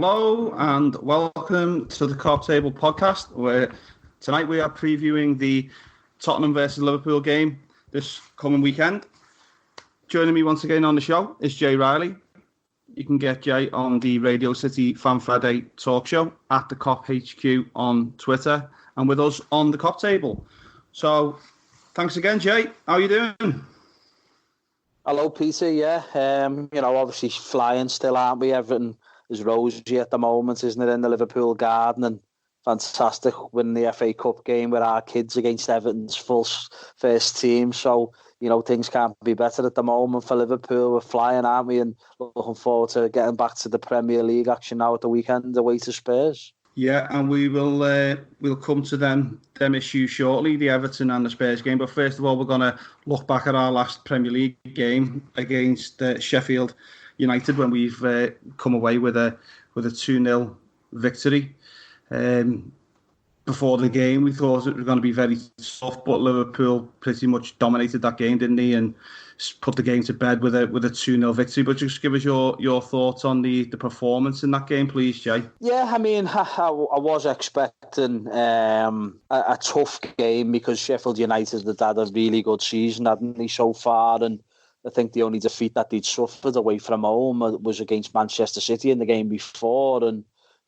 Hello and welcome to the Cop Table podcast, where tonight we are previewing the Tottenham versus Liverpool game this coming weekend. Joining me once again on the show is Jay Riley. You can get Jay on the Radio City Fan Friday talk show at the Cop HQ on Twitter and with us on the Cop Table. So thanks again, Jay. How are you doing? Hello, Peter. Yeah, obviously flying still, aren't we? Everton is rosy at the moment, isn't it, in the Liverpool garden? And fantastic winning the FA Cup game with our kids against Everton's full first team. So, things can't be better at the moment for Liverpool. We're flying, aren't we? And looking forward to getting back to the Premier League action now at the weekend away to Spurs. Yeah, and we'll come to them issues shortly, the Everton and the Spurs game. But first of all, we're going to look back at our last Premier League game against Sheffield United when we've come away with a 2-0 victory. Before the game, we thought it was going to be very tough, but Liverpool pretty much dominated that game, didn't he? And put the game to bed with a 2-0 victory. But just give us your thoughts on the performance in that game, please, Jay. Yeah, I mean, I was expecting a tough game because Sheffield United had had a really good season, hadn't they, so far? And I think the only defeat that they'd suffered away from home was against Manchester City in the game before. And,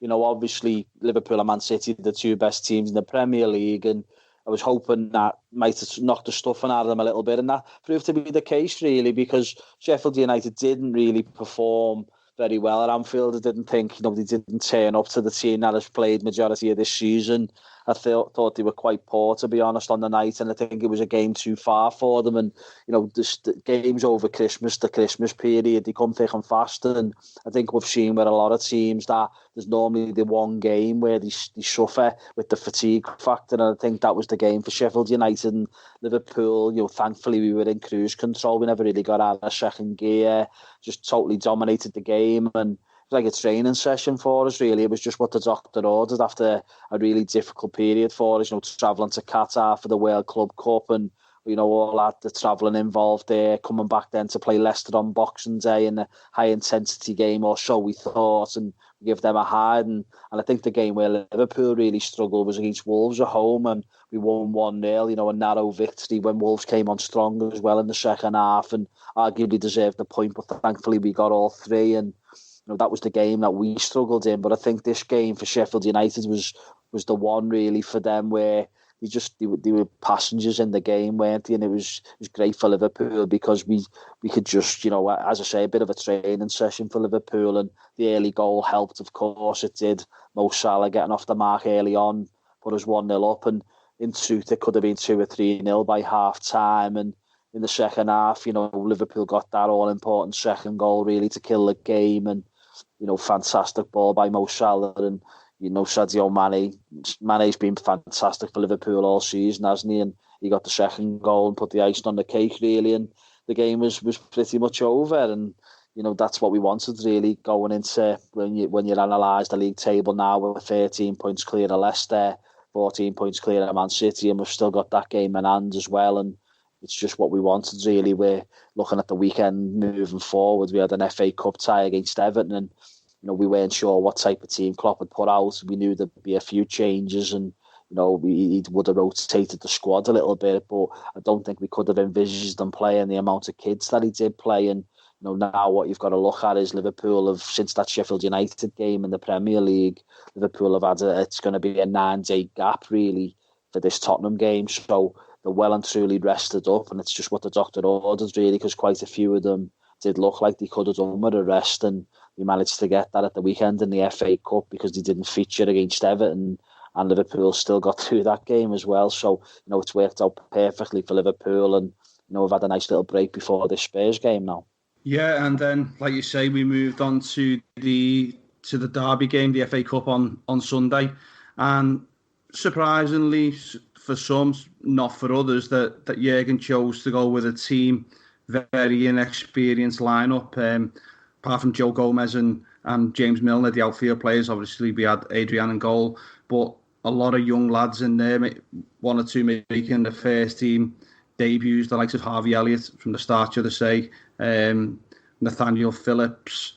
obviously Liverpool and Man City, the two best teams in the Premier League. And I was hoping that might have knocked the stuffing out of them a little bit. And that proved to be the case, really, because Sheffield United didn't really perform very well at Anfield. I didn't think, they didn't turn up to the team that has played majority of this season. I thought they were quite poor, to be honest, on the night, and I think it was a game too far for them. And, the games over Christmas, the Christmas period, they come thick and fast. And I think we've seen with a lot of teams that there's normally the one game where they suffer with the fatigue factor, and I think that was the game for Sheffield United and Liverpool. Thankfully we were in cruise control. We never really got out of second gear, just totally dominated the game, and like a training session for us, really. It was just what the doctor ordered after a really difficult period for us, travelling to Qatar for the World Club Cup and, all that, the travelling involved there, coming back then to play Leicester on Boxing Day in a high-intensity game, or so we thought, and give them a hide. And I think the game where Liverpool really struggled was against Wolves at home, and we won 1-0, a narrow victory when Wolves came on strong as well in the second half and arguably deserved the point, but thankfully we got all three. And that was the game that we struggled in. But I think this game for Sheffield United was the one really for them where they were passengers in the game, weren't they? And it was great for Liverpool because we could just, as I say, a bit of a training session for Liverpool, and the early goal helped, of course it did. Mo Salah getting off the mark early on put us 1-0 up, and in truth it could have been 2 or 3-0 by half time. And in the second half, Liverpool got that all important second goal really to kill the game, and fantastic ball by Mo Salah, and Sadio Mane. Mane's been fantastic for Liverpool all season, hasn't he? And he got the second goal and put the icing on the cake, really. And the game was pretty much over. And that's what we wanted, really, going into when you analyse the league table now. We're 13 points clear of Leicester, 14 points clear of Man City, and we've still got that game in hand as well. And it's just what we wanted, really. We're looking at the weekend moving forward. We had an FA Cup tie against Everton, and we weren't sure what type of team Klopp would put out. We knew there'd be a few changes, and he would have rotated the squad a little bit, but I don't think we could have envisaged them playing the amount of kids that he did play. And now what you've got to look at is Liverpool have, since that Sheffield United game in the Premier League, Liverpool have had it's going to be a 9-day gap really for this Tottenham game. So they're well and truly rested up, and it's just what the doctor ordered, really, because quite a few of them did look like they could have done with a rest, and we managed to get that at the weekend in the FA Cup because they didn't feature against Everton, and Liverpool still got through that game as well. So, it's worked out perfectly for Liverpool, and, we've had a nice little break before this Spurs game now. Yeah, and then, like you say, we moved on to the derby game, the FA Cup on Sunday, and surprisingly for some, not for others, that Jurgen chose to go with a team very inexperienced lineup. Apart from Joe Gomez and James Milner, the outfield players, obviously we had Adrian in goal, but a lot of young lads in there, one or two making the first team debuts, the likes of Harvey Elliott from the start, should I say, Nathaniel Phillips,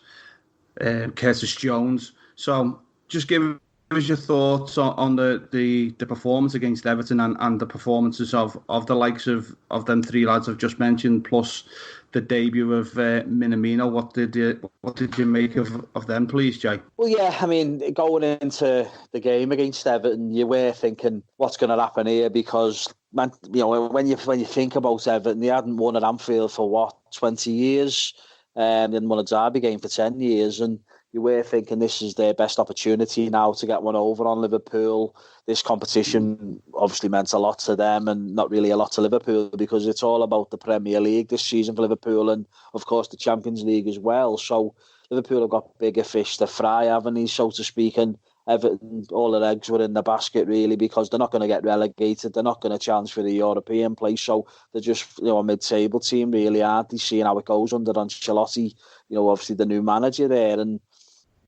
Curtis Jones. So just give us your thoughts on the performance against Everton and the performances of the likes of them three lads I've just mentioned, plus the debut of Minamino. What did you make of them, please, Jay? Well, yeah, I mean, going into the game against Everton, you were thinking, what's going to happen here? Because, man, you know, when you think about Everton, they hadn't won at Anfield for 20 years, didn't won a derby game for 10 years, and you were thinking this is their best opportunity now to get one over on Liverpool. This competition obviously meant a lot to them and not really a lot to Liverpool, because it's all about the Premier League this season for Liverpool, and of course the Champions League as well. So Liverpool have got bigger fish to fry, haven't they, so to speak, and Everton, all their eggs were in the basket, really, because they're not going to get relegated. They're not going to challenge for the European place, so they're just, you know, a mid-table team, really, aren't they, seeing how it goes under Ancelotti, you know, obviously the new manager there, and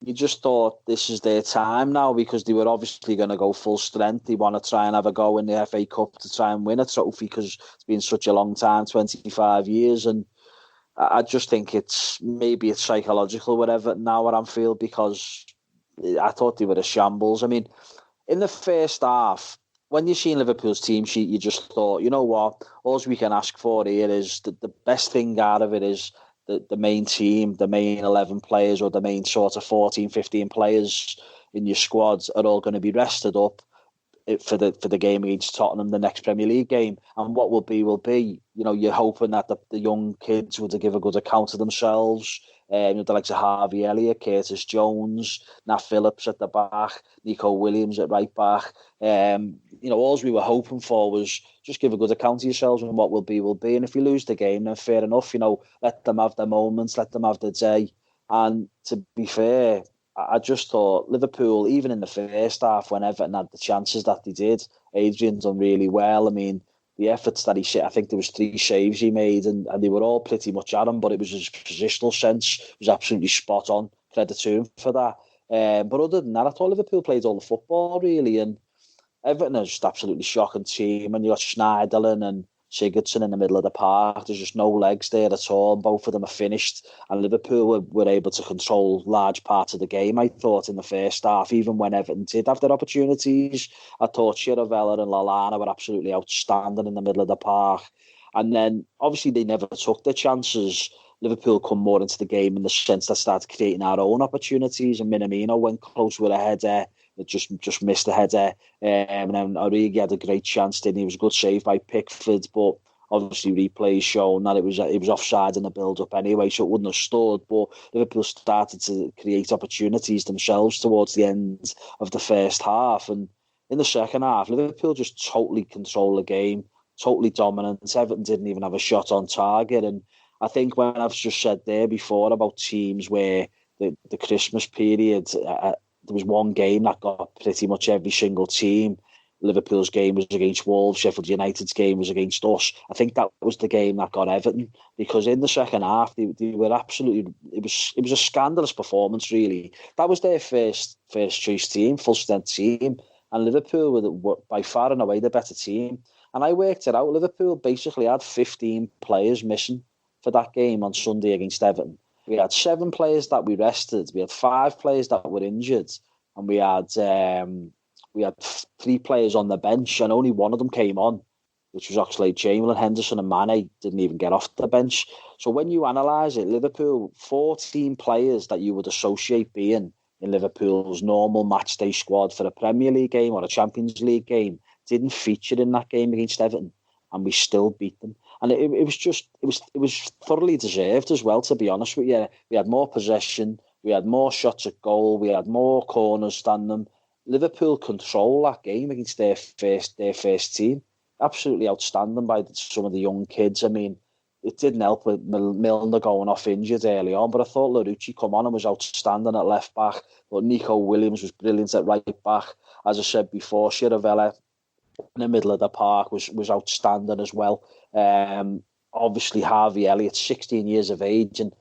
you just thought this is their time now, because they were obviously going to go full strength. They want to try and have a go in the FA Cup to try and win a trophy, because it's been such a long time, 25 years, and I just think it's psychological, whatever, now at Anfield, because I thought they were a shambles. I mean, in the first half, when you seen Liverpool's team sheet, you just thought, you know what, all we can ask for here is the best thing out of it is the main team, the main 11 players, or the main sort of 14, 15 players in your squads are all going to be rested up for the game against Tottenham, the next Premier League game. And what will be. You know, you're hoping that the young kids would give a good account of themselves. You know, the likes of Harvey Elliott, Curtis Jones, Nat Phillips at the back, Nico Williams at right back. You know, all we were hoping for was just give a good account of yourselves, and what will be. And if you lose the game, then fair enough. You know, let them have their moments, let them have their day. And to be fair, I just thought Liverpool, even in the first half, when Everton had the chances that they did, Adrian done really well. I mean, the efforts that I think there was 3 saves he made, and they were all pretty much at him, but it was his positional sense was absolutely spot on. Credit to him for that. But other than that, I thought Liverpool played all the football, really, and Everton is just absolutely shocking team. And you got Schneiderlin and Sigurdsson in the middle of the park. There's just no legs there at all. Both of them are finished. And Liverpool were able to control large parts of the game, I thought, in the first half. Even when Everton did have their opportunities, I thought Chiravella and Lallana were absolutely outstanding in the middle of the park. And then, obviously, they never took their chances. Liverpool come more into the game in the sense that started creating our own opportunities. And Minamino went close with a header. It just missed the header. And then Origi had a great chance, didn't he? It was a good save by Pickford, but obviously replays shown that it was offside in the build-up anyway, so it wouldn't have stood. But Liverpool started to create opportunities themselves towards the end of the first half. And in the second half, Liverpool just totally controlled the game, totally dominant. Everton didn't even have a shot on target. And I think when I've just said there before about teams where the Christmas period, there was one game that got pretty much every single team. Liverpool's game was against Wolves. Sheffield United's game was against us. I think that was the game that got Everton, because in the second half they were absolutely. It was a scandalous performance, really. That was their first choice team, full strength team, and Liverpool were by far and away the better team. And I worked it out. Liverpool basically had 15 players missing for that game on Sunday against Everton. We had 7 players that we rested. We had 5 players that were injured, and we had 3 players on the bench, and only one of them came on, which was Oxlade-Chamberlain. Henderson and Mane didn't even get off the bench. So when you analyse it, Liverpool, 14 players that you would associate being in Liverpool's normal matchday squad for a Premier League game or a Champions League game didn't feature in that game against Everton, and we still beat them. And it was thoroughly deserved as well, to be honest with you. We had more possession, we had more shots at goal, we had more corners than them. Liverpool control that game against their first team. Absolutely outstanding by some of the young kids. I mean, it didn't help with Milner going off injured early on, but I thought Larouci come on and was outstanding at left back. But Nico Williams was brilliant at right back. As I said before, Chiravella in the middle of the park was outstanding as well. Obviously, Harvey Elliott, 16 years of age. And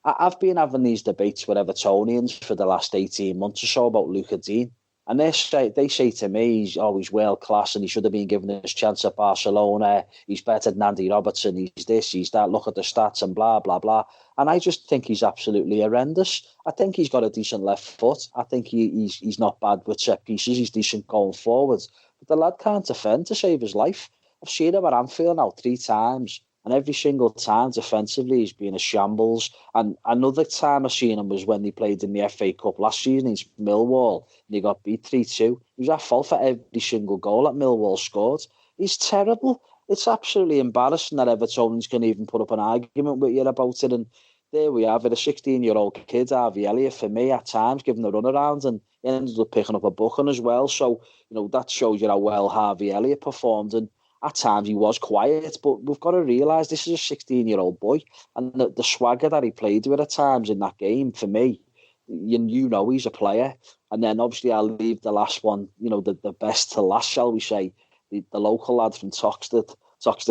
I've been having these debates with Evertonians for the last 18 months or so about Luca Dean. And they say to me, he's world class and he should have been given his chance at Barcelona. He's better than Andy Robertson. He's this, he's that. Look at the stats and blah, blah, blah. And I just think he's absolutely horrendous. I think he's got a decent left foot. I think he's not bad with set pieces. He's decent going forwards. But the lad can't defend to save his life. I've seen him at Anfield now 3 times. And every single time defensively he's been a shambles. And another time I seen him was when they played in the FA Cup last season against Millwall and he got beat 3-2. He was at fault for every single goal that Millwall scored. He's terrible. It's absolutely embarrassing that Evertonians can even put up an argument with you about it. And there we have it, a 16-year-old kid, Harvey Elliott, for me, at times, giving a run around and he ended up picking up a booking as well. So, that shows you how well Harvey Elliott performed. And at times he was quiet, but we've got to realise this is a 16-year-old boy. And the swagger that he played with at times in that game, for me, he's a player. And then obviously I'll leave the last one, the best to last, shall we say, the local lad from Toxteth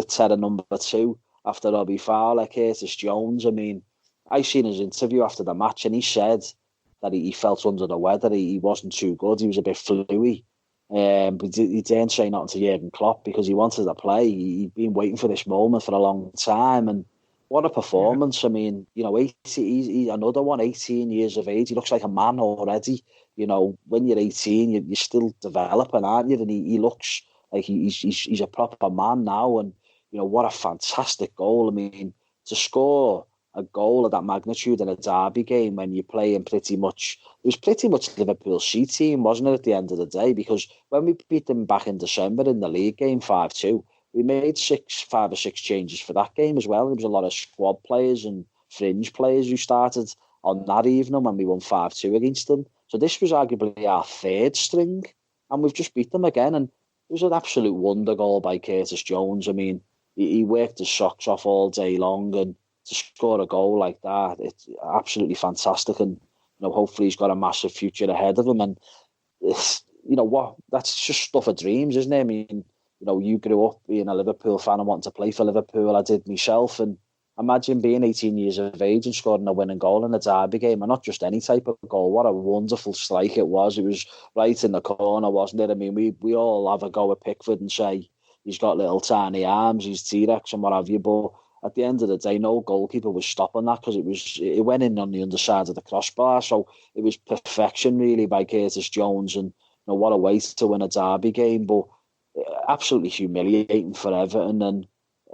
Terra number 2, after Robbie Fowler, Curtis Jones. I mean, I seen his interview after the match and he said that he felt under the weather. He wasn't too good. He was a bit fluey. But he didn't say nothing to Jurgen Klopp because he wanted to play. He'd been waiting for this moment for a long time. And what a performance. Yeah. I mean, he's another one, 18 years of age. He looks like a man already. When you're 18, you're still developing, aren't you? And he looks like he's a proper man now. And, what a fantastic goal. I mean, to score a goal of that magnitude in a derby game when you're playing it was pretty much Liverpool's C team, wasn't it, at the end of the day? Because when we beat them back in December in the league game 5-2, we made 5 or 6 changes for that game as well. There was a lot of squad players and fringe players who started on that evening when we won 5-2 against them. So this was arguably our 3rd string, and we've just beat them again. And it was an absolute wonder goal by Curtis Jones. I mean, he worked his socks off all day long, and to score a goal like that, it's absolutely fantastic. And hopefully he's got a massive future ahead of him. And it's, that's just stuff of dreams, isn't it? I mean, you grew up being a Liverpool fan and wanting to play for Liverpool. I did myself, and imagine being 18 years of age and scoring a winning goal in a derby game, and not just any type of goal. What a wonderful strike it was. It was right in the corner, wasn't it? I mean, we all have a go at Pickford and say he's got little tiny arms, he's T-Rex and what have you, but at the end of the day, no goalkeeper was stopping that because it went in on the underside of the crossbar. So it was perfection, really, by Curtis Jones. And what a way to win a derby game, but absolutely humiliating for Everton. And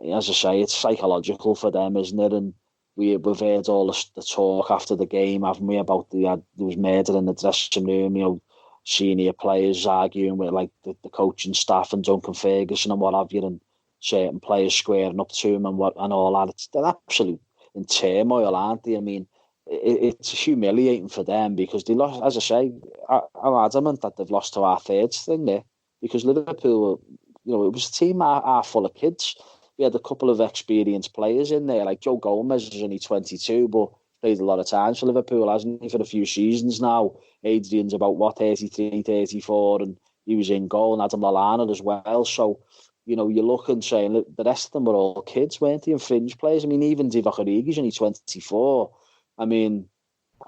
as I say, it's psychological for them, isn't it? And we've heard all the talk after the game, haven't we, about there was murder in the dressing room, senior players arguing with like the coaching staff and Duncan Ferguson and what have you, and certain players squaring up to him and all that. They're absolute in turmoil, aren't they? I mean, it's humiliating for them because they lost. As I say, I'm adamant that they've lost to our 3rd thing there because Liverpool, it was a team are full of kids. We had a couple of experienced players in there, like Joe Gomez is only 22, but played a lot of times for Liverpool, hasn't he, for a few seasons now. Adrian's about 33, 34, and he was in goal, and Adam Lallana as well. So you look and saying the rest of them were all kids, weren't they, and fringe players. I mean, even Divock Origi's only 24. I mean,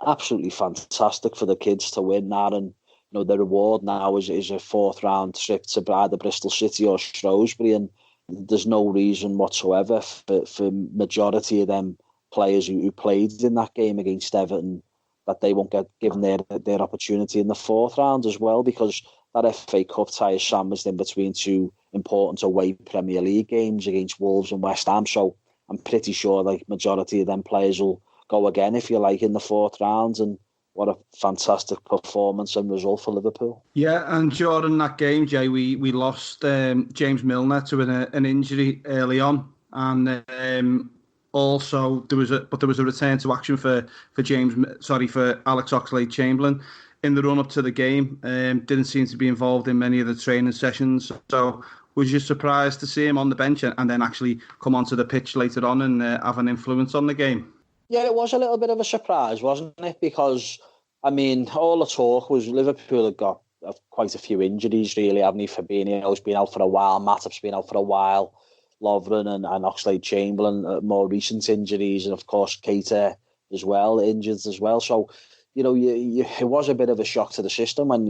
absolutely fantastic for the kids to win that. And, the reward now is a 4th round trip to either Bristol City or Shrewsbury. And there's no reason whatsoever for majority of them players who played in that game against Everton that they won't get given their opportunity in the 4th round as well, because that FA Cup tie is sandwiched in between 2 important away Premier League games against Wolves and West Ham. So I'm pretty sure like majority of them players will go again, if you like, in the 4th round. And what a fantastic performance and result for Liverpool. Yeah, and during that game, Jay, we lost James Milner to an injury early on, and also there was a return to action for Alex Oxlade-Chamberlain in the run-up to the game. Didn't seem to be involved in many of the training sessions. So was you surprised to see him on the bench and then actually come onto the pitch later on and have an influence on the game? Yeah, it was a little bit of a surprise, wasn't it? Because, I mean, all the talk was Liverpool had got quite a few injuries, really, haven't he? Fabinho's been out for a while, Matip's been out for a while, Lovren and Oxlade-Chamberlain, more recent injuries, and of course Keita as well, injured as well. So, it was a bit of a shock to the system when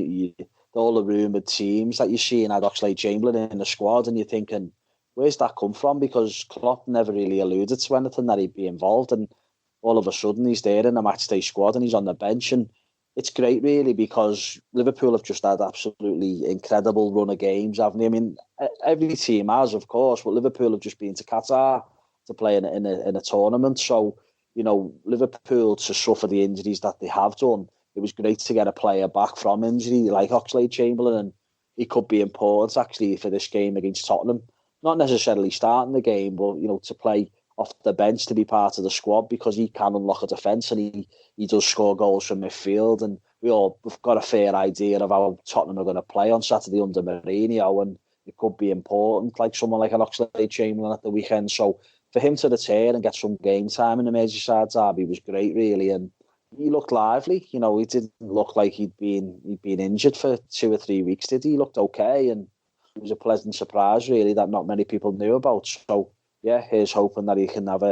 all the rumoured teams that you see in Oxlade-Chamberlain in the squad, and you're thinking, where's that come from? Because Klopp never really alluded to anything that he'd be involved, and all of a sudden he's there in a matchday squad and he's on the bench, and it's great really because Liverpool have just had absolutely incredible run of games, haven't they? I mean, every team has, of course, but Liverpool have just been to Qatar to play in a tournament. So, you know, Liverpool to suffer the injuries that they have done, it was great to get a player back from injury like Oxlade-Chamberlain, and he could be important actually for this game against Tottenham. Not necessarily starting the game, but, you know, to play off the bench to be part of the squad because he can unlock a defence and he does score goals from midfield, and we've got a fair idea of how Tottenham are going to play on Saturday under Mourinho, and it could be important, like someone like an Oxlade-Chamberlain at the weekend. So for him to return and get some game time in the Merseyside derby was great, really, and he looked lively. You know, he didn't look like he'd been injured for 2 or 3 weeks, did he? He looked okay, and it was a pleasant surprise, really, that not many people knew about. So yeah, here's hoping that he can have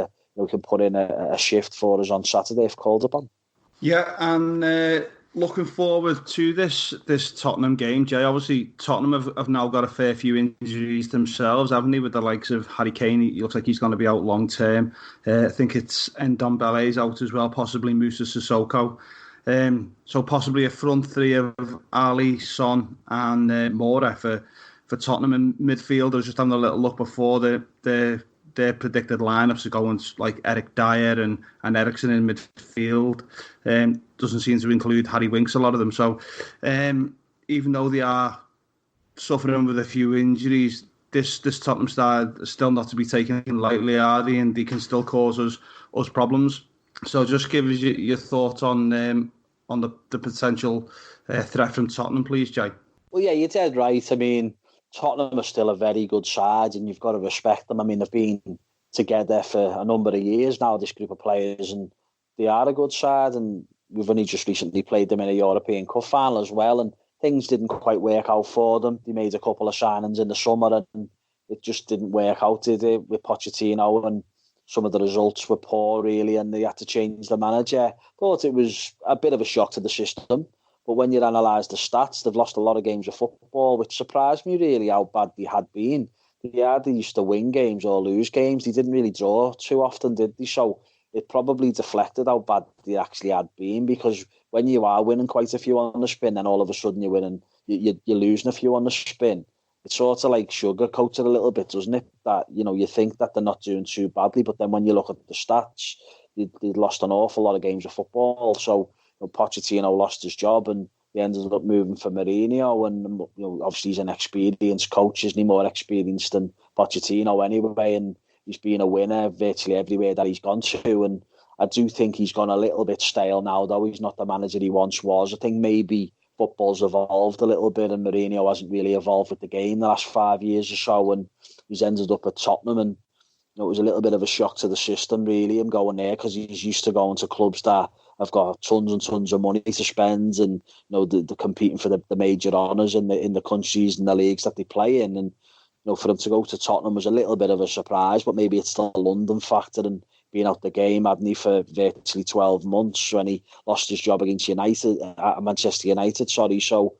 can put in a shift for us on Saturday if called upon. Yeah, and looking forward to this Tottenham game, Jay. Obviously, Tottenham have now got a fair few injuries themselves, haven't they? With the likes of Harry Kane, he looks like he's going to be out long term. I think it's Ndombele's out as well, possibly Moussa Sissoko. So possibly a front three of Ali, Son, and Moura for Tottenham in midfield. I was just having a little look before their predicted lineups are going like Eric Dyer and Eriksen in midfield. Doesn't seem to include Harry Winks, a lot of them. So even though they are suffering with a few injuries, this Tottenham side is still not to be taken lightly, are they? And they can still cause us problems. So just give us your thoughts on the potential threat from Tottenham, please, Jay. Well, yeah, you're dead right. I mean, Tottenham are still a very good side and you've got to respect them. I mean, they've been together for a number of years now, this group of players, and they are a good side, and we've only just recently played them in a European Cup final as well, and things didn't quite work out for them. They made a couple of signings in the summer and it just didn't work out, did it, with Pochettino, and some of the results were poor, really, and they had to change the manager. Thought it was a bit of a shock to the system. But when you analyse the stats, they've lost a lot of games of football, which surprised me really how bad they had been. They either used to win games or lose games. They didn't really draw too often, did they? So it probably deflected how bad they actually had been, because when you are winning quite a few on the spin and all of a sudden you're winning, you're losing a few on the spin, it's sort of like sugarcoated a little bit, doesn't it? That, you know, you think that they're not doing too badly, but then when you look at the stats, they'd lost an awful lot of games of football. So Pochettino lost his job and he ended up moving for Mourinho, and obviously he's an experienced coach, isn't he? More experienced than Pochettino anyway, and he's been a winner virtually everywhere that he's gone to, and I do think he's gone a little bit stale now, though. He's not the manager he once was. I think maybe football's evolved a little bit and Mourinho hasn't really evolved with the game the last 5 years or so, and he's ended up at Tottenham, and it was a little bit of a shock to the system, really, him going there, because he's used to going to clubs that have got tons and tons of money to spend, and they're competing for the major honours in the countries and the leagues that they play in. And for him to go to Tottenham was a little bit of a surprise, but maybe it's the London factor and being out the game, hadn't he, for virtually 12 months when he lost his job against Manchester United. So,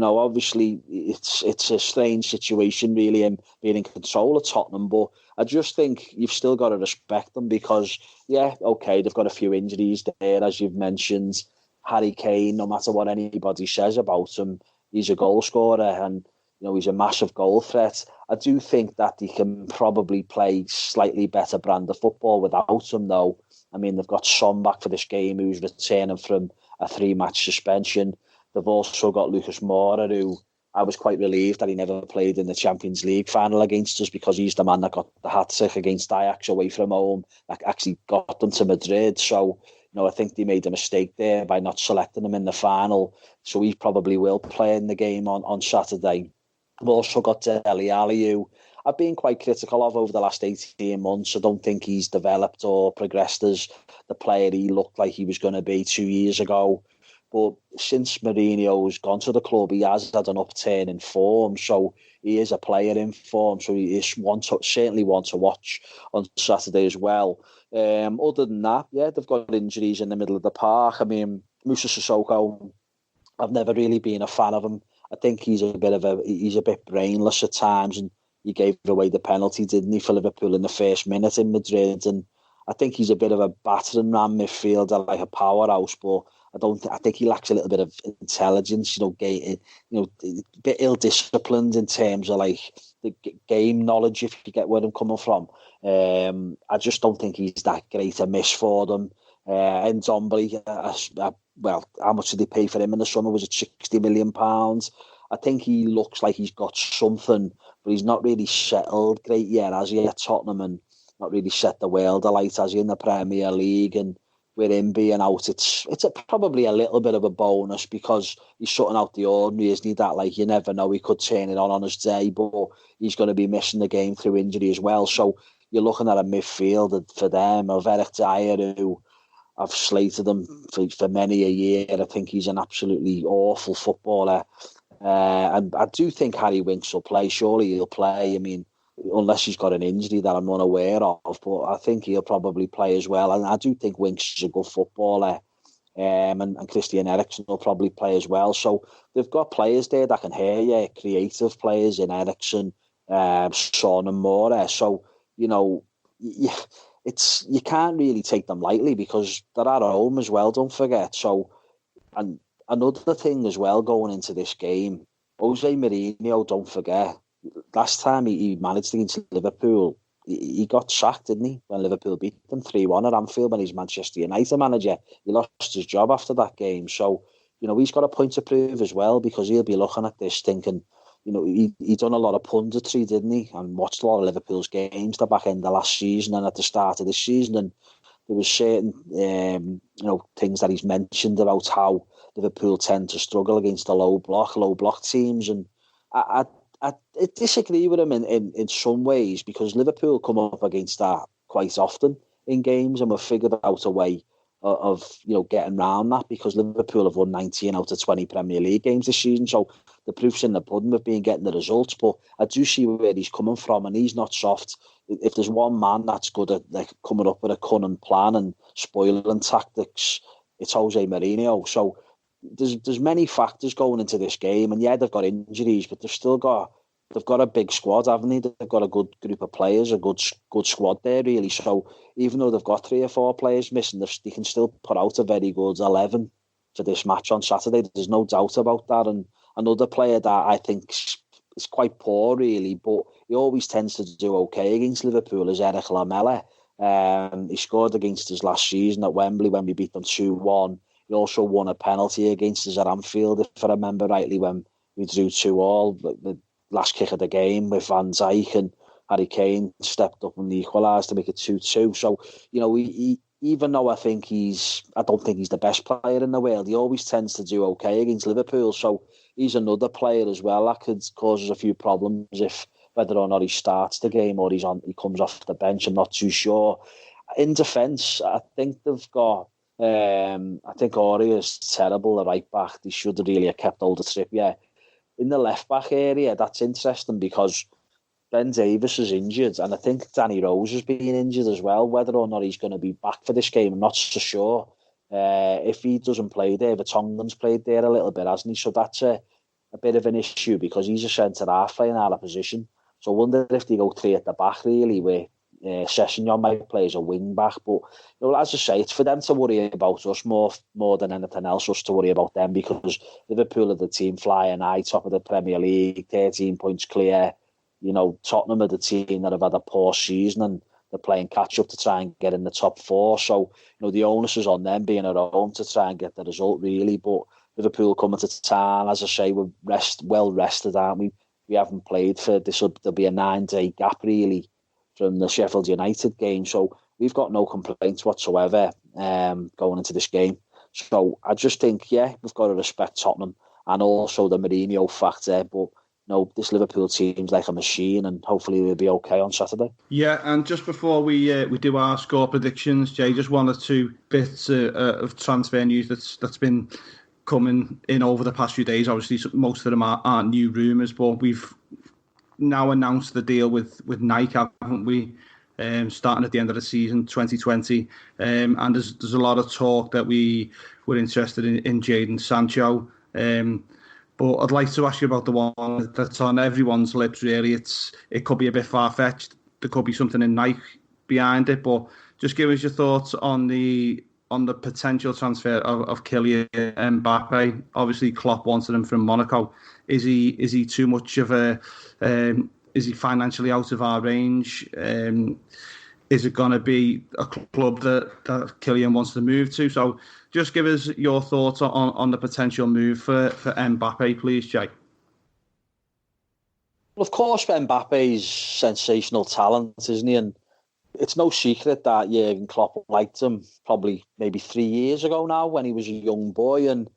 obviously it's a strange situation, really, him being in control of Tottenham. But I just think you've still got to respect them because, yeah, okay, they've got a few injuries there, as you've mentioned. Harry Kane, no matter what anybody says about him, he's a goal scorer and he's a massive goal threat. I do think that they can probably play slightly better brand of football without him, though. I mean, they've got Son back for this game, who's returning from a 3-match suspension. They've also got Lucas Moura, who I was quite relieved that he never played in the Champions League final against us, because he's the man that got the hat-trick against Ajax away from home, that actually got them to Madrid. So, I think they made a mistake there by not selecting him in the final. So he probably will play in the game on Saturday. I've also got Dele Alli, who I've been quite critical of over the last 18 months. I don't think he's developed or progressed as the player he looked like he was going to be 2 years ago. But since Mourinho's gone to the club, he has had an upturn in form. So he is a player in form. So he is certainly one to watch on Saturday as well. Other than that, yeah, they've got injuries in the middle of the park. I mean, Moussa Sissoko, I've never really been a fan of him I think he's a bit brainless at times, and he gave away the penalty, didn't he, for Liverpool in the first minute in Madrid? And I think he's a bit of a battering ram midfielder, like a powerhouse, but I think he lacks a little bit of intelligence, a bit ill-disciplined in terms of like the game knowledge, if you get where I'm coming from. I just don't think he's that great a miss for them. And Ndombele, well, how much did they pay for him in the summer? Was it £60 million? I think he looks like he's got something, but he's not really settled great yet, has he, at Tottenham, and not really set the world alight, has he, in the Premier League. And with him being out, it's probably a little bit of a bonus because he's shutting out the ordinary, isn't he? That, like, you never know, he could turn it on his day, but he's going to be missing the game through injury as well. So you're looking at a midfield for them of Eric Dyer, who I've slated him for many a year. I think he's an absolutely awful footballer. And I do think Harry Winks will play. Surely he'll play. I mean, unless he's got an injury that I'm unaware of, but I think he'll probably play as well. And I do think Winks is a good footballer. And Christian Eriksen will probably play as well. So they've got players there that can hear you, creative players in Eriksen, Son and Moura. So, you can't really take them lightly because they're at home as well, don't forget. So, and another thing as well going into this game, Jose Mourinho, don't forget, last time he managed against Liverpool, he got sacked, didn't he, when Liverpool beat them 3-1 at Anfield when he's Manchester United manager. He lost his job after that game. So, he's got a point to prove as well because he'll be looking at this thinking, he done a lot of punditry, didn't he, and watched a lot of Liverpool's games the back end of last season and at the start of this season. And there was certain, things that he's mentioned about how Liverpool tend to struggle against the low block teams. And I disagree with him in some ways because Liverpool come up against that quite often in games, and we've figured out a way of getting around that because Liverpool have won 19 out of 20 Premier League games this season. So the proof's in the pudding of being getting the results. But I do see where he's coming from, and he's not soft. If there's one man that's good at coming up with a cunning plan and spoiling tactics, it's Jose Mourinho. So there's many factors going into this game, and yeah, they've got injuries, but they've got a big squad, haven't they? They've got a good group of players, a good squad there, really. So even though they've got 3 or 4 players missing, they can still put out a very good 11 for this match on Saturday. There's no doubt about that. And another player that I think is quite poor, really, but he always tends to do okay against Liverpool is Eric Lamela. He scored against us last season at Wembley when we beat them 2-1. He also won a penalty against us at Anfield, if I remember rightly, when we drew 2-2. The last kick of the game with Van Dijk, and Harry Kane stepped up and equalised to make it 2-2. So, he, even though I don't think he's the best player in the world, he always tends to do okay against Liverpool. So he's another player as well that could cause us a few problems if whether or not he starts the game or he comes off the bench. I'm not too sure. In defence, I think they've got. I think Aurier is terrible at right back. They should really have kept hold of Trippier. In the left back area, that's interesting because Ben Davies is injured, and I think Danny Rose is being injured as well. Whether or not he's going to be back for this game, I'm not so sure. If he doesn't play there, Vertonghen's played there a little bit, hasn't he? So that's a bit of an issue because he's a centre-half playing out of position. So I wonder if they go 3 at the back, really, where Sessegnon might play as a wing back. But as I say, it's for them to worry about us more than anything else, us to worry about them, because Liverpool are the team flying high, top of the Premier League, 13 points clear. Tottenham are the team that have had a poor season and they're playing catch up to try and get in the top 4. So the onus is on them being at home to try and get the result, really. But Liverpool coming to town, as I say, we're well rested, aren't we? We haven't played for this. There'll be a 9-day gap, really, from the Sheffield United game. So we've got no complaints whatsoever going into this game. So I just think, we've got to respect Tottenham and also the Mourinho factor. But this Liverpool team's like a machine, and hopefully we'll be okay on Saturday. Yeah, and just before we do our score predictions, Jay, just 1 or 2 bits of transfer news that's been coming in over the past few days. Obviously, most of them aren't new rumours, but we've now announced the deal with Nike, haven't we? Starting at the end of the season 2020, and there's a lot of talk that we were interested in Jadon Sancho. But I'd like to ask you about the one that's on everyone's lips. Really, it could be a bit far fetched. There could be something in Nike behind it, but just give us your thoughts on the potential transfer of Kylian Mbappe. Obviously, Klopp wanted him from Monaco. Is he too much of a is he financially out of our range? Is it going to be a club that Kylian wants to move to? So just give us your thoughts on the potential move for Mbappe, please, Jay. Well, of course, Mbappe's sensational talent, isn't he? And it's no secret that Jurgen Klopp liked him probably maybe 3 years ago now when he was a young boy. And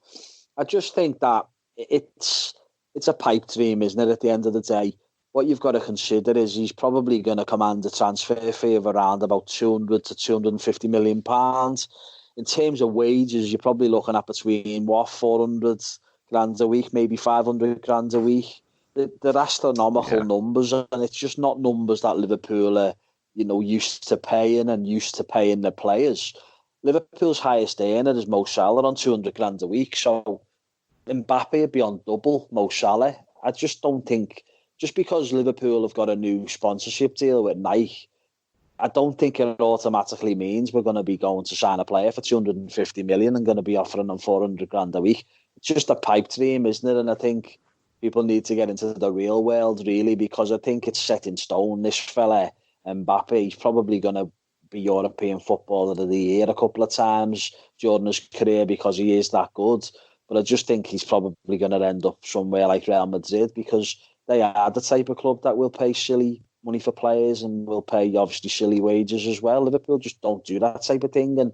I just think that it's a pipe dream, isn't it, at the end of the day? What you've got to consider is he's probably going to command a transfer fee of around about 200 to 250 million pounds. In terms of wages, you're probably looking at between 400 grand a week, maybe 500 grand a week. They're astronomical numbers, and it's just not numbers that Liverpool are, used to paying their players. Liverpool's highest earner is Mo Salah on 200 grand a week, so Mbappe would be on double Mo Salah. I just don't think, just because Liverpool have got a new sponsorship deal with Nike, I don't think it automatically means we're going to be going to sign a player for 250 million and going to be offering them 400 grand a week. It's just a pipe dream, isn't it? And I think people need to get into the real world, really, because I think it's set in stone. This fella, Mbappe, he's probably going to be European Footballer of the Year a couple of times during his career because he is that good. But I just think he's probably going to end up somewhere like Real Madrid, because they are the type of club that will pay silly money for players and will pay obviously silly wages as well. Liverpool just don't do that type of thing. And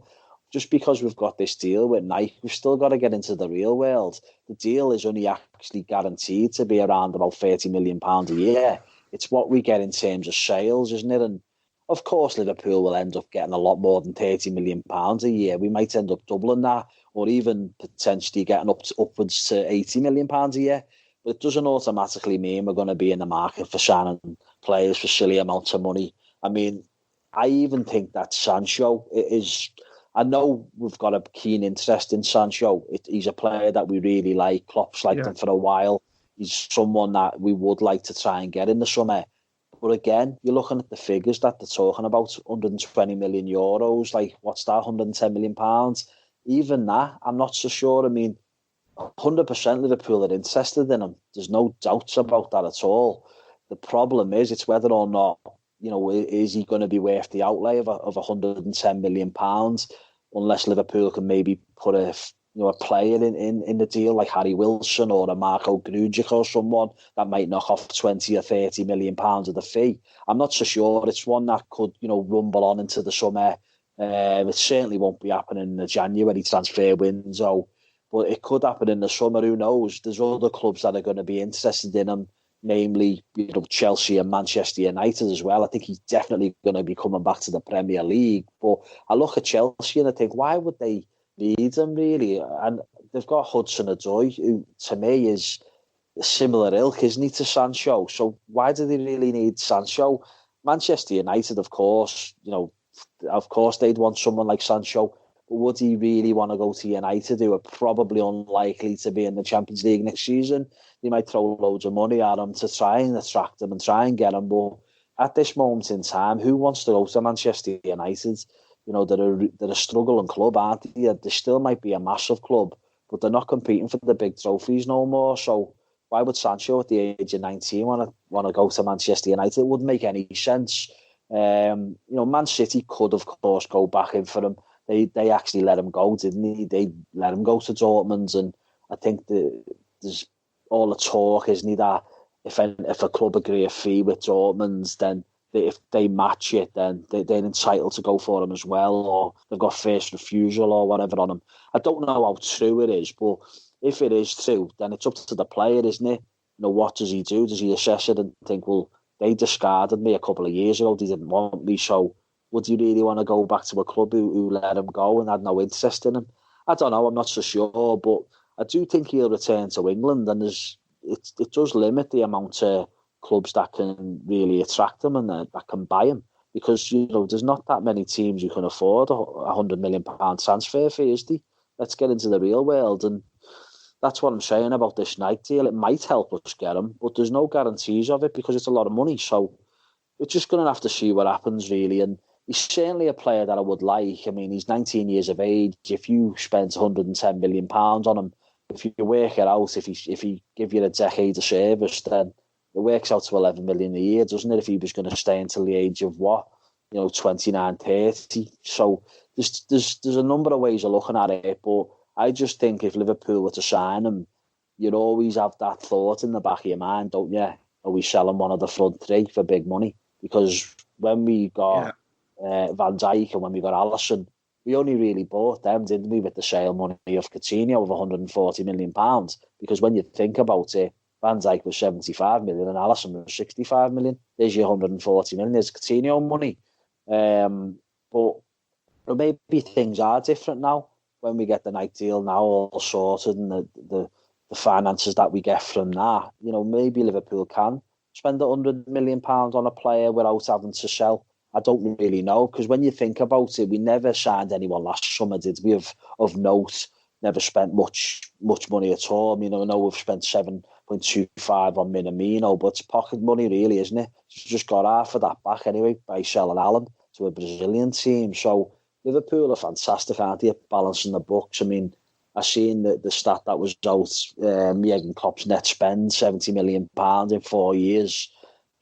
just because we've got this deal with Nike, we've still got to get into the real world. The deal is only actually guaranteed to be around about £30 million a year. It's what we get in terms of sales, isn't it? And of course, Liverpool will end up getting a lot more than £30 million a year. We might end up doubling that, or even potentially getting upwards to £80 million a year. But it doesn't automatically mean we're going to be in the market for signing players for silly amounts of money. I mean, I even think that Sancho is... I know we've got a keen interest in Sancho. He's a player that we really like. Klopp's liked him for a while. He's someone that we would like to try and get in the summer. But again, you're looking at the figures that they're talking about, 120 million euros, like what's that, 110 million pounds? Even that, I'm not so sure. I mean, 100% Liverpool are interested in him. There's no doubts about that at all. The problem is, it's whether or not, is he going to be worth the outlay of 110 million pounds, unless Liverpool can maybe put a player in the deal like Harry Wilson or a Marco Grujic or someone that might knock off 20 or 30 million pounds of the fee. I'm not so sure. It's one that could, rumble on into the summer. It certainly won't be happening in the January transfer window, but it could happen in the summer. Who knows? There's other clubs that are going to be interested in him, namely, Chelsea and Manchester United as well. I think he's definitely going to be coming back to the Premier League. But I look at Chelsea and I think, why would they need him, really? And they've got Hudson-Odoi, who to me is a similar ilk, isn't he, to Sancho? So why do they really need Sancho? Manchester United, of course, they'd want someone like Sancho. But would he really want to go to United, who are probably unlikely to be in the Champions League next season? They might throw loads of money at him to try and attract him and try and get him. But at this moment in time, who wants to go to Manchester United? They're a struggling club, aren't they? They still might be a massive club, but they're not competing for the big trophies no more. So why would Sancho at the age of 19 want to go to Manchester United? It wouldn't make any sense. Man City could, of course, go back in for him. They actually let him go, didn't he? They let him go to Dortmund, and I think there's all the talk, isn't he, that if a club agree a fee with Dortmund, then if they match it, then they're entitled to go for him as well, or they've got first refusal or whatever on him. I don't know how true it is, but if it is true, then it's up to the player, isn't it? What does he do? Does he assess it and think, well, they discarded me a couple of years ago, they didn't want me, so would you really want to go back to a club who let him go and had no interest in him? I don't know, I'm not so sure, but I do think he'll return to England, and it does limit the amount of clubs that can really attract him and that can buy him, because there's not that many teams who can afford £100 million transfer fee, is there? Let's get into the real world, and that's what I'm saying about this night deal. It might help us get him, but there's no guarantees of it because it's a lot of money. So we're just going to have to see what happens, really. And he's certainly a player that I would like. I mean, he's 19 years of age. If you spent £110 million on him, if you work it out, if he give you a decade of service, then it works out to 11 million a year, doesn't it? If he was going to stay until the age of 29, 30. So there's a number of ways of looking at it, but I just think if Liverpool were to sign him, you'd always have that thought in the back of your mind, don't you? Are we selling one of the front three for big money? Because when we got Van Dijk and when we got Alisson, we only really bought them, didn't we, with the sale money of Coutinho of £140 million? Because when you think about it, Van Dijk was 75 million and Alisson was 65 million. There's your 140 million. There's Coutinho money. But maybe things are different now when we get the night deal now all sorted and the finances that we get from that. Maybe Liverpool can spend £100 million on a player without having to sell. I don't really know, because when you think about it, we never signed anyone last summer, did we, of note? Never spent much money at all. I know we've spent 7.25 on Minamino, but it's pocket money, really, isn't it? Just got half of that back anyway by selling Allen to a Brazilian team. So Liverpool are fantastic, aren't they, at balancing the books? I mean, I seen the stat that was out, Jurgen Klopp's net spend, £70 million in 4 years,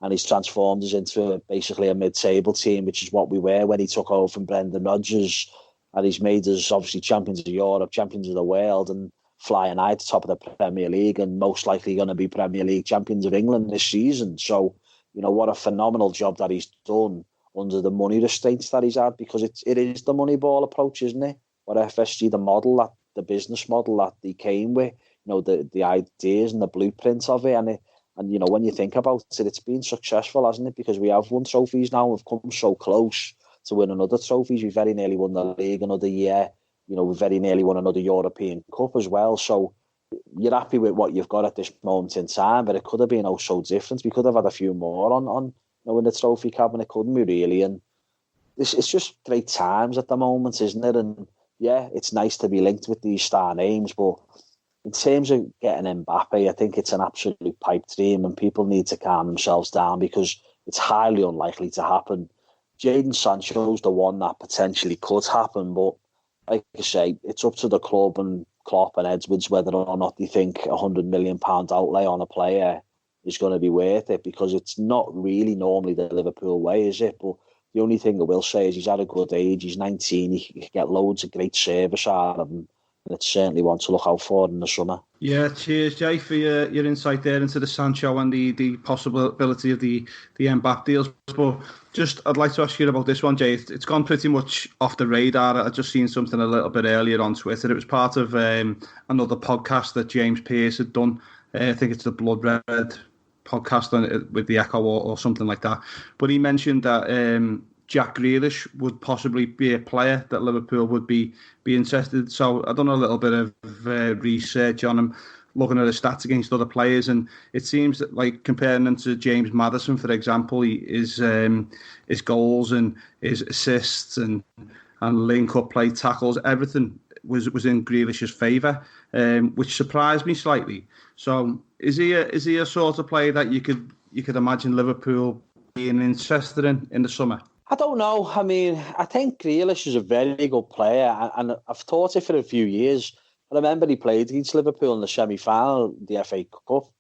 and he's transformed us into basically a mid-table team, which is what we were when he took over from Brendan Rodgers, and he's made us obviously champions of Europe, champions of the world, and flying high to the top of the Premier League, and most likely going to be Premier League champions of England this season. So, what a phenomenal job that he's done under the money restraints that he's had, because it is the money ball approach, isn't it? What FSG, the model, that the business model that they came with, the ideas and the blueprints of it, and when you think about it, it's been successful, hasn't it? Because we have won trophies now, we've come so close to win another trophies. We very nearly won the league another year. We very nearly won another European Cup as well. So you're happy with what you've got at this moment in time, but it could have been so different. We could have had a few more on in the trophy cabinet, couldn't we, really? And it's just great times at the moment, isn't it? And yeah, it's nice to be linked with these star names, but in terms of getting Mbappe, I think it's an absolute pipe dream, and people need to calm themselves down because it's highly unlikely to happen. Jadon Sancho's the one that potentially could happen, but like I say, it's up to the club and Klopp and Edwards whether or not they think £100 million outlay on a player is going to be worth it, because it's not really normally the Liverpool way, is it? But the only thing I will say is he's at a good age. He's 19. You can get loads of great service out of him. And it's certainly one to look out for in the summer. Yeah, cheers, Jay, for your insight there into the Sancho and the possibility of the Mbappe deals. But I'd like to ask you about this one, Jay. It's gone pretty much off the radar. I just seen something a little bit earlier on Twitter. It was part of another podcast that James Pearce had done. I think it's the Blood Red podcast with the Echo or something like that. But he mentioned that Jack Grealish would possibly be a player that Liverpool would be interested. So I've done a little bit of research on him, looking at his stats against other players, and it seems that, like, comparing him to James Maddison, for example, his goals and his assists and link-up play, tackles, everything was in Grealish's favour, which surprised me slightly. So is he a sort of player that you could imagine Liverpool being interested in the summer? I don't know. I mean, I think Grealish is a very good player, and I've thought it for a few years. I remember he played against Liverpool in the semi-final, the FA Cup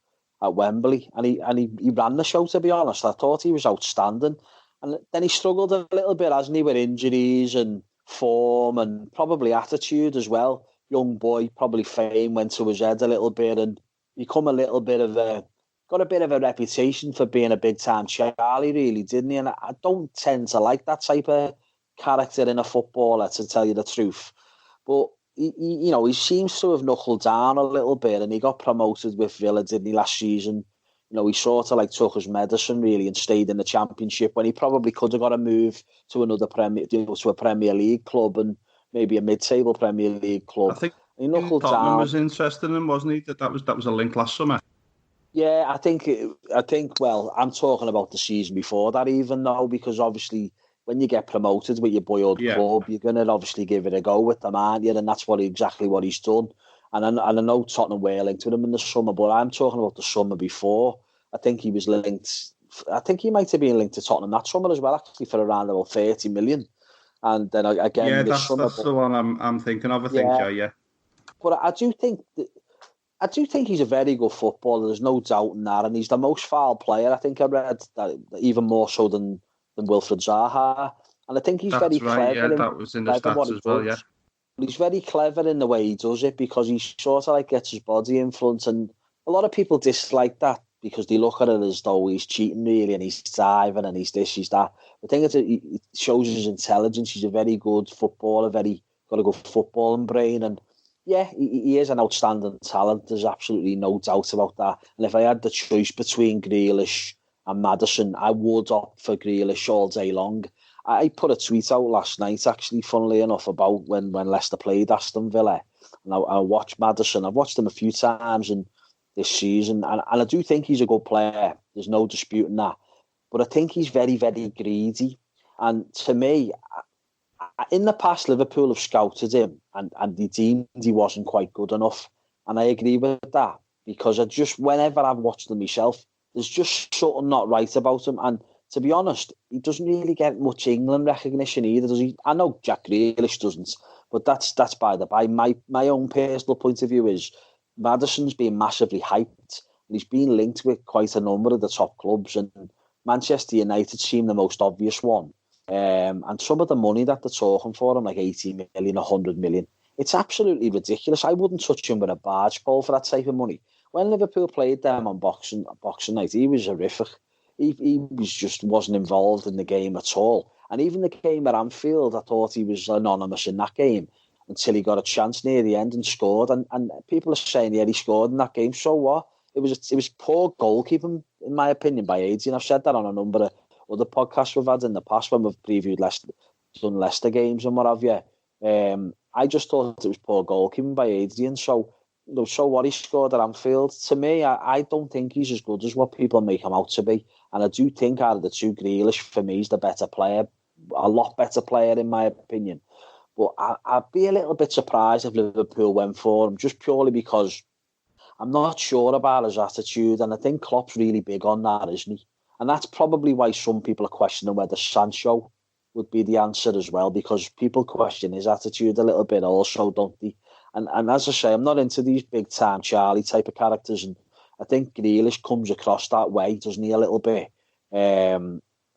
at Wembley, and he ran the show, to be honest. I thought he was outstanding. And then he struggled a little bit, hasn't he, with injuries and form and probably attitude as well. Young boy, probably fame went to his head a little bit and become a little bit of got a bit of a reputation for being a big-time Charlie, really, didn't he? And I don't tend to like that type of character in a footballer, to tell you the truth. But, he seems to have knuckled down a little bit, and he got promoted with Villa, didn't he, last season? He sort of took his medicine, really, and stayed in the Championship when he probably could have got a move to another to a Premier League club and maybe a mid-table Premier League club. I think he knuckled Tottenham down. Was interested in him, wasn't he? That was a link last summer. Yeah, I think. Well, I'm talking about the season before that, even though, because obviously when you get promoted with your boyhood club, you're going to obviously give it a go with them, aren't you? And that's exactly what he's done. And I know Tottenham were linked with him in the summer, but I'm talking about the summer before. I think he was linked. I think he might have been linked to Tottenham that summer as well, actually, for around about 30 million. And then again this summer. That's the one I'm thinking of. I think, Yeah, Jay. Yeah, but I do think he's a very good footballer. There's no doubt in that, and he's the most foul player. I think I read that even more so than Wilfred Zaha. And I think he's very that's right. Yeah, clever in that was in the what stats he as well. Yeah, does. But he's very clever in the way he does it because he sort of like gets his body in front, and a lot of people dislike that because they look at it as though he's cheating really and he's diving and he's this, he's that. I think it shows his intelligence. He's a very good footballer, very got a good footballing brain, and yeah, he is an outstanding talent. There's absolutely no doubt about that. And if I had the choice between Grealish and Maddison, I would opt for Grealish all day long. I put a tweet out last night, actually, funnily enough, about when Leicester played Aston Villa. And I watched Maddison. I've watched him a few times in this season, and I do think he's a good player. There's no disputing that. But I think he's very, very greedy. And to me, in the past, Liverpool have scouted him and they deemed he wasn't quite good enough. And I agree with that because whenever I've watched him myself, there's just something not right about him. And to be honest, he doesn't really get much England recognition either, does he? I know Jack Grealish doesn't, but that's by the by. My own personal point of view is Maddison's been massively hyped and he's been linked with quite a number of the top clubs, and Manchester United seem the most obvious one. And some of the money that they're talking for him, like 80 million, 100 million, it's absolutely ridiculous. I wouldn't touch him with a barge pole for that type of money. When Liverpool played them on Boxing Night, he was horrific. He wasn't involved in the game at all. And even the game at Anfield, I thought he was anonymous in that game until he got a chance near the end and scored. And people are saying, yeah, he scored in that game. So what? It was poor goalkeeping, in my opinion, by Aidy. And I've said that on a number of other podcasts we've had in the past when we've previewed Leicester games and what have you. I just thought it was poor goalkeeping by Adrian. So what he scored at Anfield, to me, I don't think he's as good as what people make him out to be. And I do think out of the two, Grealish, for me, is the better player, a lot better player in my opinion. But I'd be a little bit surprised if Liverpool went for him, just purely because I'm not sure about his attitude. And I think Klopp's really big on that, isn't he? And that's probably why some people are questioning whether Sancho would be the answer as well, because people question his attitude a little bit also, don't they? And as I say, I'm not into these big-time Charlie type of characters, and I think Grealish comes across that way, doesn't he, a little bit?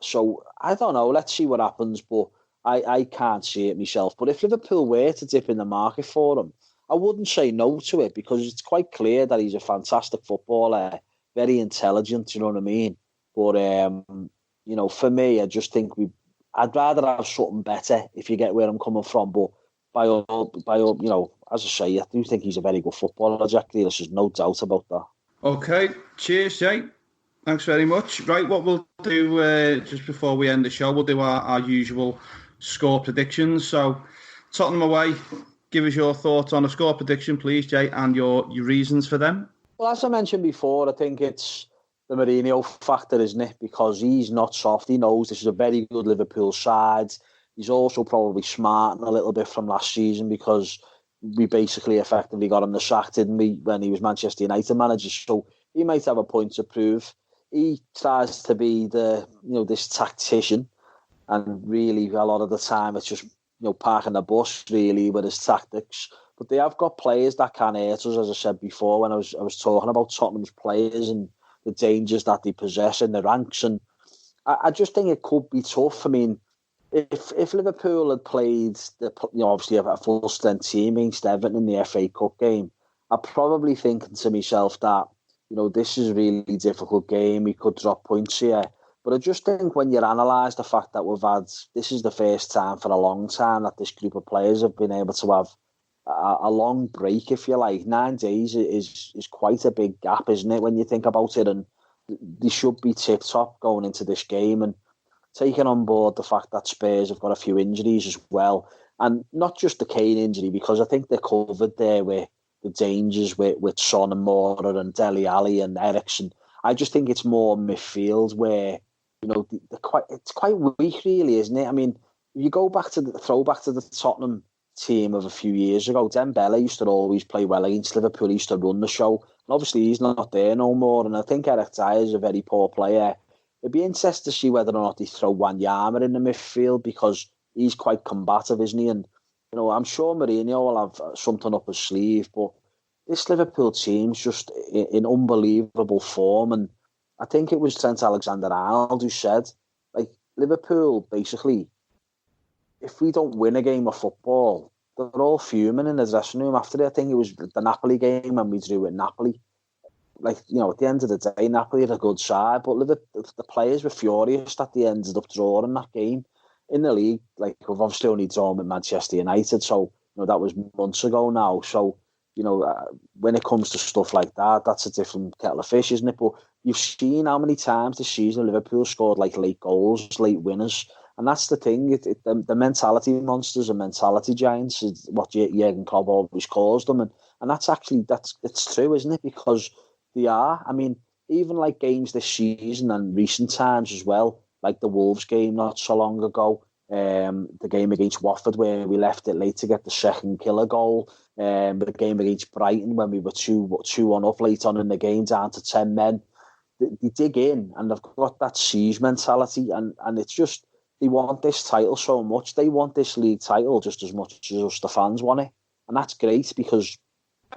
So, I don't know, let's see what happens, but I can't see it myself. But if Liverpool were to dip in the market for him, I wouldn't say no to it, because it's quite clear that he's a fantastic footballer, very intelligent, you know what I mean? But, for me, I just think I'd rather have something better, if you get where I'm coming from. But by all, as I say, I do think he's a very good footballer, Jack Grealish. There's no doubt about that. Okay, cheers, Jay. Thanks very much. Right, what we'll do just before we end the show, we'll do our usual score predictions. So, Tottenham away, give us your thoughts on a score prediction, please, Jay, and your reasons for them. Well, as I mentioned before, I think it's the Mourinho factor, isn't it? Because he's not soft. He knows this is a very good Liverpool side. He's also probably smarting a little bit from last season because we basically effectively got him the sack, didn't we, when he was Manchester United manager? So he might have a point to prove. He tries to be this tactician, and really a lot of the time it's just parking the bus really with his tactics. But they have got players that can hurt us, as I said before when I was talking about Tottenham's players and the dangers that they possess in the ranks. And I just think it could be tough. I mean, if Liverpool had played obviously a full strength team against Everton in the FA Cup game, I'm probably thinking to myself that this is a really difficult game. We could drop points here. But I just think when you analyse the fact that this is the first time for a long time that this group of players have been able to have a long break, if you like. 9 days is quite a big gap, isn't it, when you think about it? And they should be tip-top going into this game, and taking on board the fact that Spurs have got a few injuries as well. And not just the Kane injury, because I think they're covered there with the dangers with Son and Moura and Dele Alli and Eriksen. I just think it's more midfield where, it's quite weak really, isn't it? I mean, you go back to the throwback to the Tottenham team of a few years ago. Dembele used to always play well against Liverpool. He used to run the show. And obviously, he's not there no more. And I think Eric Dyer is a very poor player. It'd be interesting to see whether or not they throw Wanyama in the midfield, because he's quite combative, isn't he? And, I'm sure Mourinho will have something up his sleeve, but this Liverpool team's just in unbelievable form. And I think it was Trent Alexander-Arnold who said, like, Liverpool, basically, if we don't win a game of football, they're all fuming in the dressing room after it. I think it was the Napoli game when we drew at Napoli. Like, at the end of the day, Napoli had a good side, but the players were furious that they ended up drawing that game. In the league, like, we've obviously only drawn with Manchester United, so, that was months ago now. So, when it comes to stuff like that, that's a different kettle of fish, isn't it? But you've seen how many times this season Liverpool scored, like, late goals, late winners. And that's the thing, the mentality monsters and mentality giants is what Jurgen Klopp always calls them. And that's it's true, isn't it? Because they are. I mean, even like games this season and recent times as well, like the Wolves game not so long ago, the game against Watford where we left it late to get the second killer goal, the game against Brighton when we were 2-1 up late on in the game, down to 10 men. They dig in and they've got that siege mentality, and it's just, they want this title so much. They want this league title just as much as us, the fans, want it. And that's great, because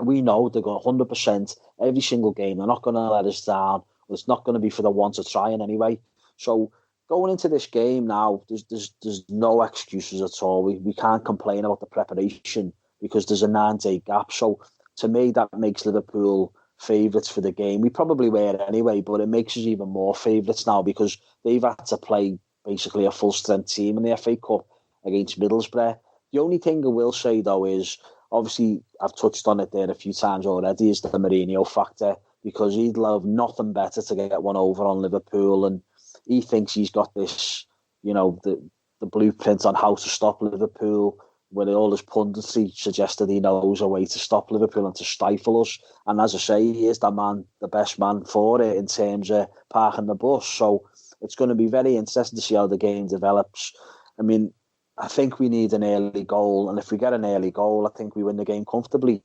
we know they're going 100% every single game. They're not going to let us down. It's not going to be for the want of trying anyway. So going into this game now, there's no excuses at all. We can't complain about the preparation because there's a 9-day gap. So to me, that makes Liverpool favourites for the game. We probably were anyway, but it makes us even more favourites now because they've had to play basically a full-strength team in the FA Cup against Middlesbrough. The only thing I will say, though, is obviously I've touched on it there a few times already, is the Mourinho factor, because he'd love nothing better to get one over on Liverpool, and he thinks he's got this, the blueprint on how to stop Liverpool, where all his punditry suggested he knows a way to stop Liverpool and to stifle us. And as I say, he is the best man for it in terms of parking the bus. So it's going to be very interesting to see how the game develops. I mean, I think we need an early goal, and if we get an early goal, I think we win the game comfortably.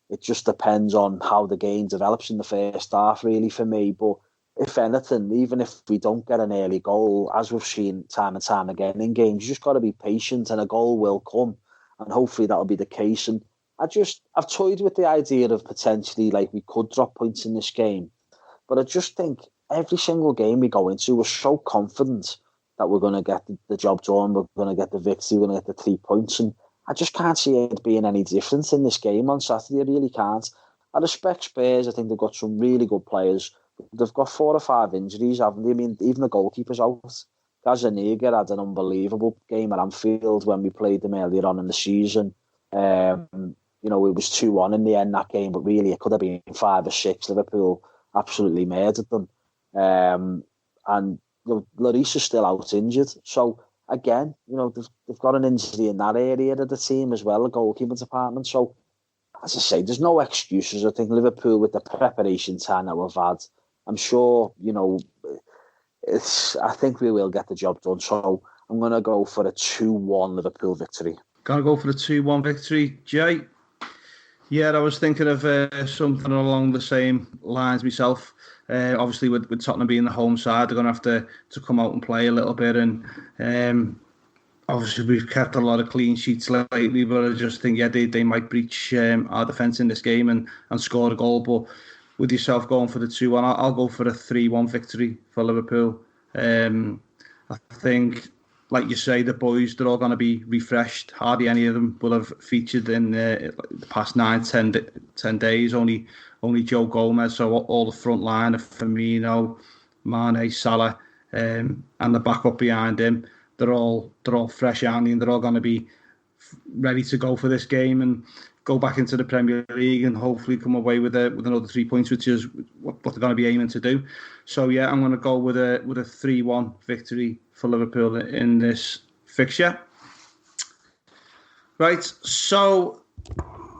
It just depends on how the game develops in the first half, really, for me. But if anything, even if we don't get an early goal, as we've seen time and time again in games, you just got to be patient and a goal will come. And hopefully that'll be the case. And I've toyed with the idea of potentially, like, we could drop points in this game. But I just think every single game we go into, we're so confident that we're going to get the job done, we're going to get the victory, we're going to get the 3 points. And I just can't see it being any different in this game on Saturday. I really can't. I respect Spurs. I think they've got some really good players. They've got 4 or 5 injuries, haven't they? I mean, even the goalkeeper's out. Gazaniga had an unbelievable game at Anfield when we played them earlier on in the season. It was 2-1 in the end, that game, but really it could have been 5 or 6. Liverpool absolutely murdered them. And Lloris is still out injured. So, again, they've got an injury in that area of the team as well, the goalkeeping department. So, as I say, there's no excuses. I think Liverpool, with the preparation time that we've had, I'm sure, I think we will get the job done. So I'm going to go for a 2-1 Liverpool victory. Going to go for a 2-1 victory. Jay? Yeah, I was thinking of something along the same lines myself. Obviously, with Tottenham being the home side, they're going to have to come out and play a little bit. And obviously, we've kept a lot of clean sheets lately, but I just think, they might breach our defence in this game and score a goal. But with yourself going for the 2-1, I'll go for a 3-1 victory for Liverpool. I think, like you say, the boys, they're all going to be refreshed. Hardly any of them will have featured in the past 9-10 days. Only Joe Gomez. So all the front line of Firmino, Mane, Salah, and the backup behind him, they're all fresh, and they're all going to be ready to go for this game and go back into the Premier League and hopefully come away with another 3 points, which is what they're going to be aiming to do. So yeah, I'm going to go with a 3-1 victory for Liverpool in this fixture. Right, so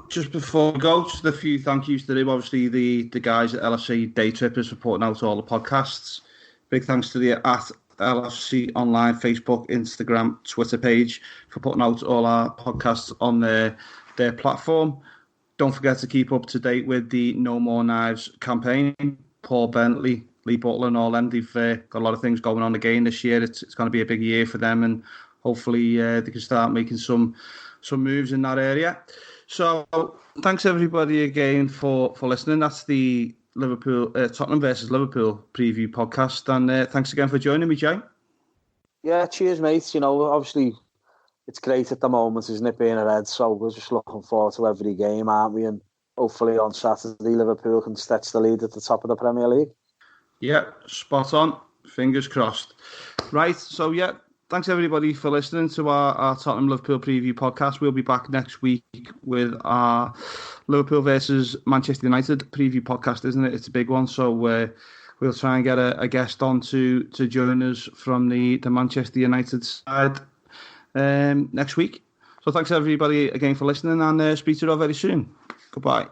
just before we go, just a few thank yous to do. Obviously, the guys at LFC Day Trippers for putting out all the podcasts. Big thanks to the LFC Online Facebook, Instagram, Twitter page for putting out all our podcasts on their platform. Don't forget to keep up to date with the No More Knives campaign. Paul Bentley, Lee Butler and all them, they've got a lot of things going on again this year. It's going to be a big year for them, and hopefully they can start making some moves in that area. So thanks everybody again for listening. That's the Tottenham versus Liverpool preview podcast, and thanks again for joining me, Jay. Yeah, cheers, mate. You know, obviously it's great at the moment, isn't it, being ahead? So we're just looking forward to every game, aren't we? And hopefully on Saturday, Liverpool can stretch the lead at the top of the Premier League. Yeah, spot on. Fingers crossed. Right, so yeah, thanks everybody for listening to our Tottenham Liverpool preview podcast. We'll be back next week with our Liverpool versus Manchester United preview podcast, isn't it? It's a big one, so we'll try and get a guest on to join us from the Manchester United side next week. So thanks everybody again for listening, and speak to you all very soon. Goodbye.